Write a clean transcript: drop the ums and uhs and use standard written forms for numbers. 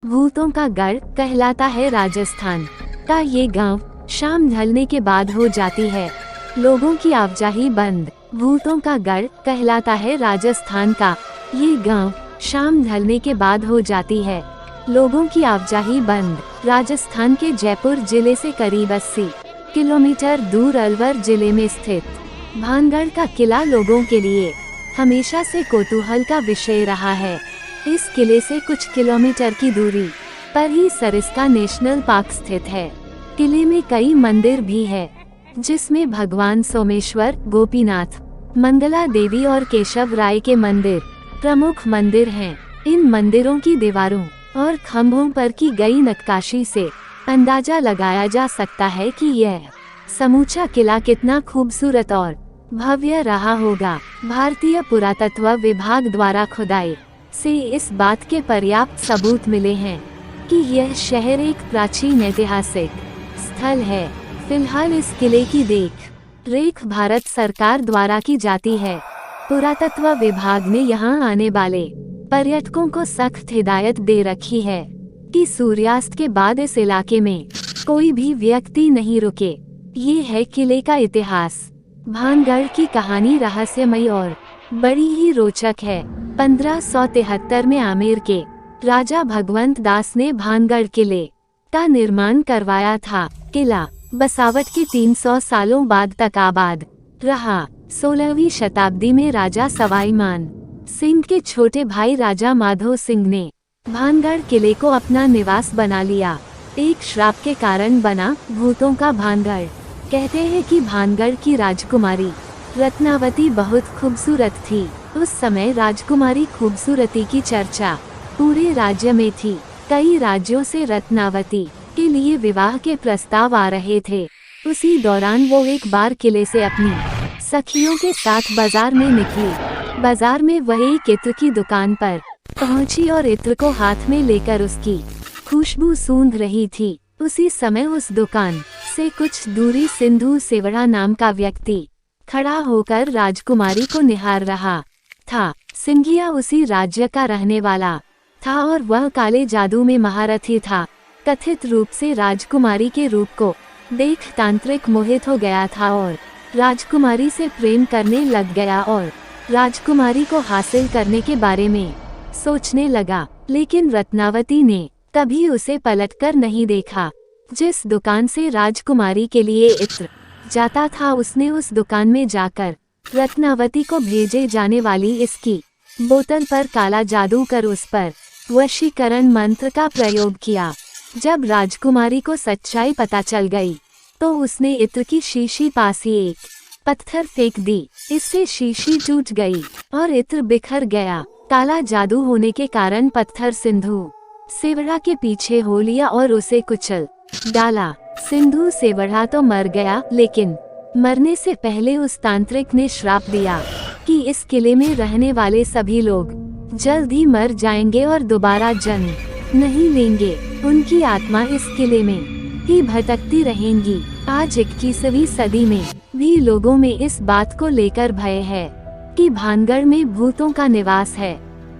भूतों का गढ़ कहलाता है राजस्थान का ये गांव शाम ढलने के बाद हो जाती है लोगों की आवाजाही बंद। भूतों का गढ़ कहलाता है राजस्थान का ये गांव शाम ढलने के बाद हो जाती है लोगों की आवाजाही बंद। राजस्थान के जयपुर जिले से करीब 80 किलोमीटर दूर अलवर जिले में स्थित भानगढ़ का किला लोगों के लिए हमेशा से कौतूहल का विषय रहा है। इस किले से कुछ किलोमीटर की दूरी पर ही सरिस्का नेशनल पार्क स्थित है। किले में कई मंदिर भी है जिसमें भगवान सोमेश्वर, गोपीनाथ, मंगला देवी और केशव राय के मंदिर प्रमुख मंदिर हैं। इन मंदिरों की दीवारों और खम्भों पर की गई नक्काशी से अंदाजा लगाया जा सकता है कि यह समूचा किला कितना खूबसूरत और भव्य रहा होगा। भारतीय पुरातत्व विभाग द्वारा खुदाई से इस बात के पर्याप्त सबूत मिले हैं कि यह शहर एक प्राचीन ऐतिहासिक स्थल है। फिलहाल इस किले की देख रेख भारत सरकार द्वारा की जाती है। पुरातत्व विभाग ने यहां आने वाले पर्यटकों को सख्त हिदायत दे रखी है कि सूर्यास्त के बाद इस इलाके में कोई भी व्यक्ति नहीं रुके। ये है किले का इतिहास। भानगढ़ की कहानी रहस्यमयी और बड़ी ही रोचक है। 1573 में आमेर के राजा भगवंत दास ने भानगढ़ किले का निर्माण करवाया था। किला बसावट के 300 सालों बाद तक आबाद रहा। 16वीं शताब्दी में राजा सवाई मान सिंह के छोटे भाई राजा माधो सिंह ने भानगढ़ किले को अपना निवास बना लिया। एक श्राप के कारण बना भूतों का भानगढ़। कहते हैं कि भानगढ़ की राजकुमारी रत्नावती बहुत खूबसूरत थी। उस समय राजकुमारी खूबसूरती की चर्चा पूरे राज्य में थी। कई राज्यों से रत्नावती के लिए विवाह के प्रस्ताव आ रहे थे। उसी दौरान वो एक बार किले से अपनी सखियों के साथ बाजार में निकली। बाजार में वह एक इत्र की दुकान पर पहुंची और इत्र को हाथ में लेकर उसकी खुशबू सूंघ रही थी। उसी समय उस दुकान से कुछ दूरी सिंधु सेवड़ा नाम का व्यक्ति खड़ा होकर राजकुमारी को निहार रहा था। सिंघिया उसी राज्य का रहने वाला था और वह काले जादू में महारथी था। कथित रूप से राजकुमारी के रूप को देख तांत्रिक मोहित हो गया था और राजकुमारी से प्रेम करने लग गया और राजकुमारी को हासिल करने के बारे में सोचने लगा। लेकिन रत्नावती ने कभी उसे पलटकर नहीं देखा। जिस दुकान से राजकुमारी के लिए इत्र जाता था उसने उस दुकान में जाकर रत्नावती को भेजे जाने वाली इसकी बोतल पर काला जादू कर उस पर वशीकरण मंत्र का प्रयोग किया। जब राजकुमारी को सच्चाई पता चल गई तो उसने इत्र की शीशी पास ही एक पत्थर फेंक दी। इससे शीशी टूट गई और इत्र बिखर गया। काला जादू होने के कारण पत्थर सिंधु सेवड़ा के पीछे हो लिया और उसे कुचल डाला। सिंधु सेवड़ा तो मर गया, लेकिन मरने से पहले उस तांत्रिक ने श्राप दिया कि इस किले में रहने वाले सभी लोग जल्द ही मर जाएंगे और दोबारा जन्म नहीं लेंगे। उनकी आत्मा इस किले में ही भटकती रहेंगी। आज 21वीं सदी में भी लोगों में इस बात को लेकर भय है कि भानगढ़ में भूतों का निवास है।